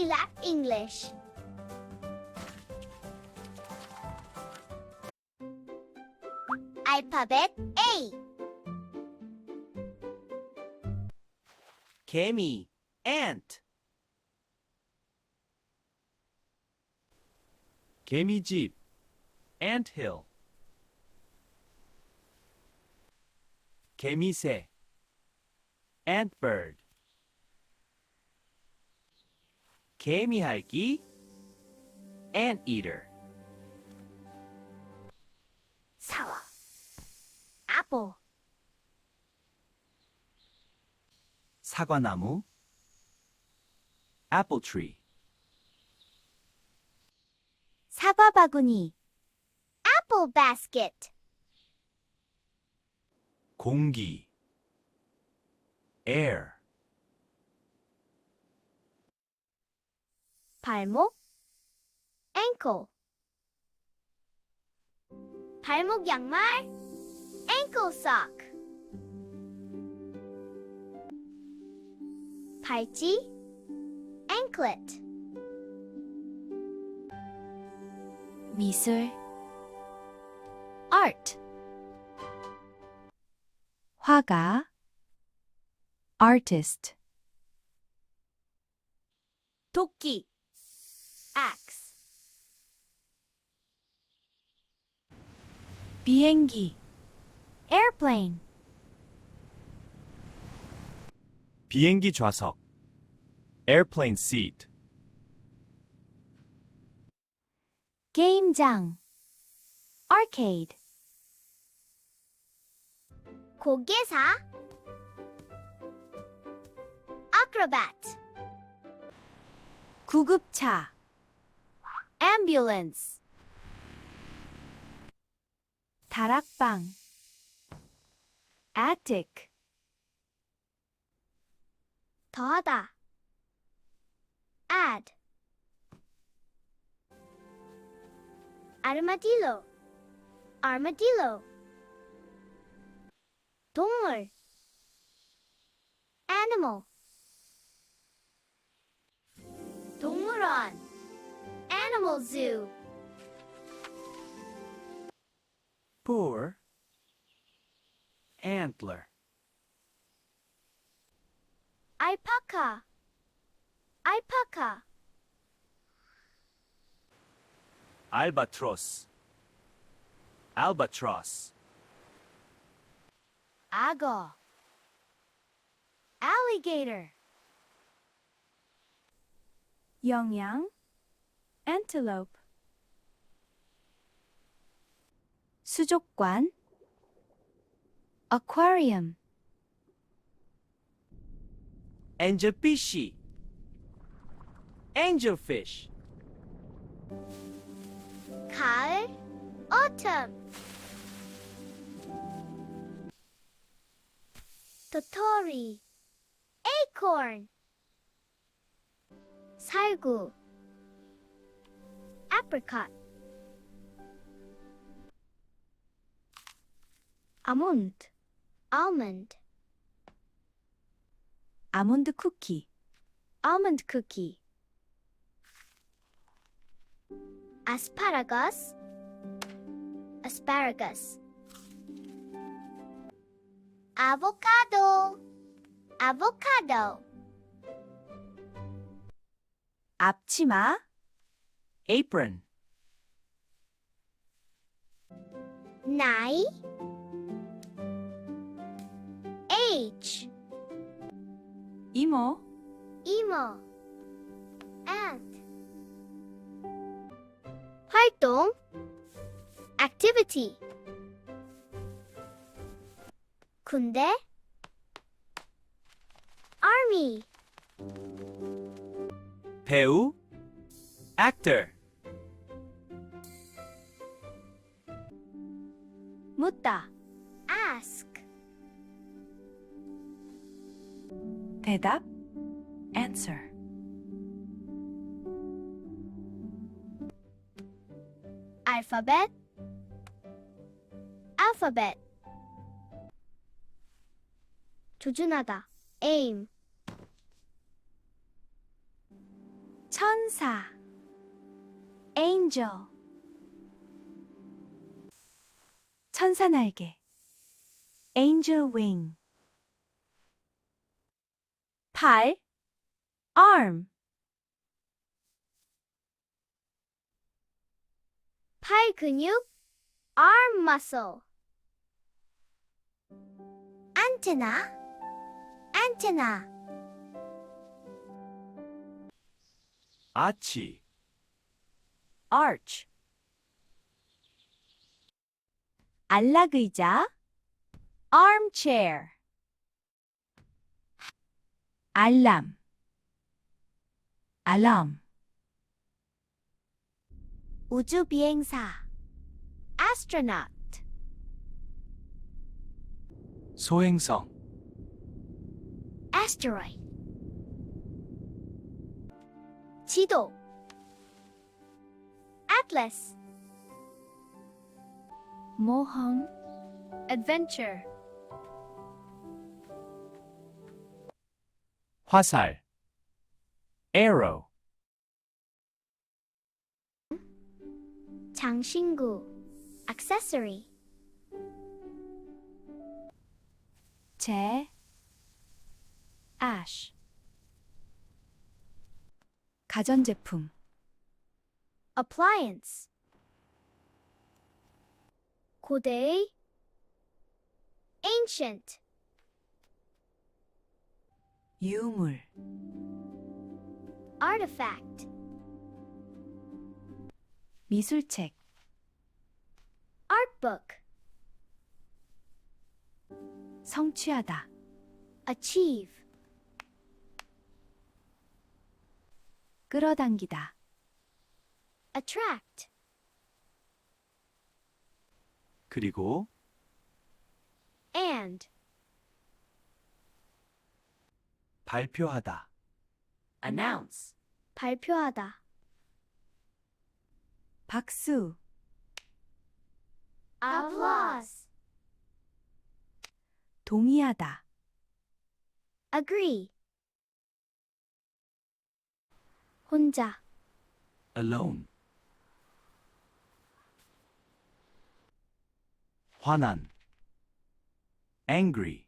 Lap English. Alphabet A. 개미, ant. 개미집, anthill. 개미새, antbird. 개미핥기, anteater. 사과. Apple. 사과나무, apple tree. 사과 바구니. Apple basket. 공기, air. 발목. ankle. 발목 양말. ankle sock. 발찌. anklet. 미술. art. 화가. artist. 도끼. axe. 비행기. airplane. 비행기 좌석, airplane seat. 게임장. arcade. 고개사. acrobat. 구급차. ambulance. 다락방. attic. 더하다. add. armadillo. armadillo. 동물. animal. 동물원. animal zoo. Poor, antler. alpaca. alpaca. albatross, albatross. 악어. alligator. 영양. antelope. 수족관. aquarium. angelfish, angelfish. 가을. autumn. 도토리. acorn. 살구. apricot. 아몬드. almond. 아몬드 쿠키. almond cookie. asparagus. asparagus. avocado. avocado. 앞치마. apron. 나이. age. 이모. 이모. aunt. 활동. activity. 군대. army. 배우, actor. 묻다. ask. 대답. answer. alphabet. alphabet. 조준하다. aim. 천사 angel 천사 날개 angel wing 팔 arm 팔 근육 arm muscle antenna antenna 아치, arch 안락의자 armchair 알람 alarm 우주비행사 astronaut 소행성, asteroid 지도 atlas 모험 adventure 화살, arrow, 장신구 accessory 재 ash 가전제품 appliance 고대 ancient 유물 artifact 미술책 artbook 성취하다 achieve 끌어당기다 attract 그리고 and 발표하다, announce 발표하다 박수 applause 동의하다 agree 혼자 alone, 화난, angry,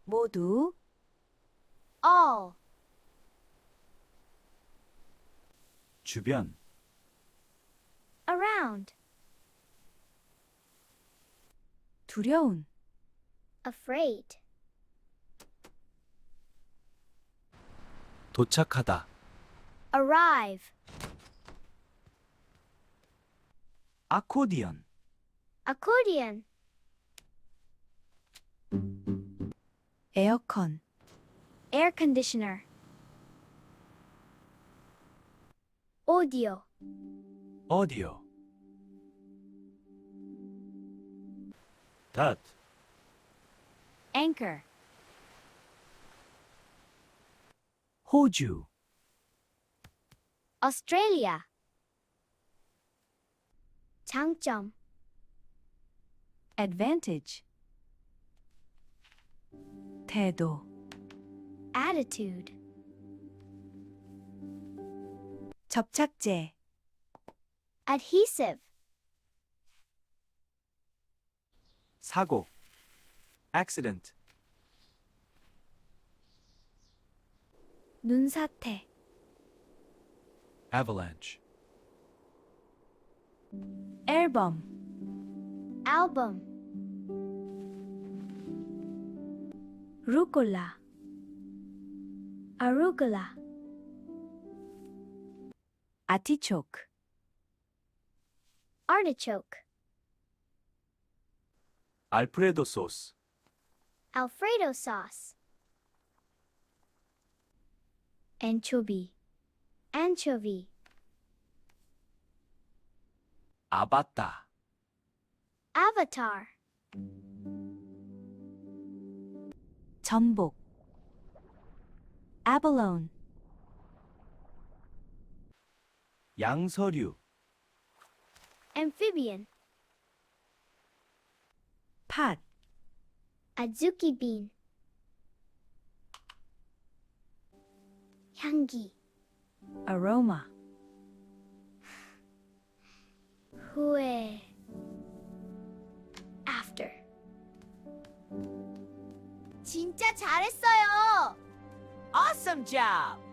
모두 all 주변, around 두려운 afraid 도착하다, arrive 아코디언, accordion 에어컨 air conditioner audio 오디오, 닷, anchor 호주, Australia 장점 advantage 태도 attitude 접착제 adhesive 사고, accident, 눈사태 avalanche, 앨범 album 루꼴라 arugula 아티초크 artichoke 알프레도 소스, alfredo sauce anchovy anchovy 아바타, avatar 전복 abalone 양서류, amphibian 팥 azuki bean 향기. aroma, 후에. After. 진짜 잘했어요. Awesome job!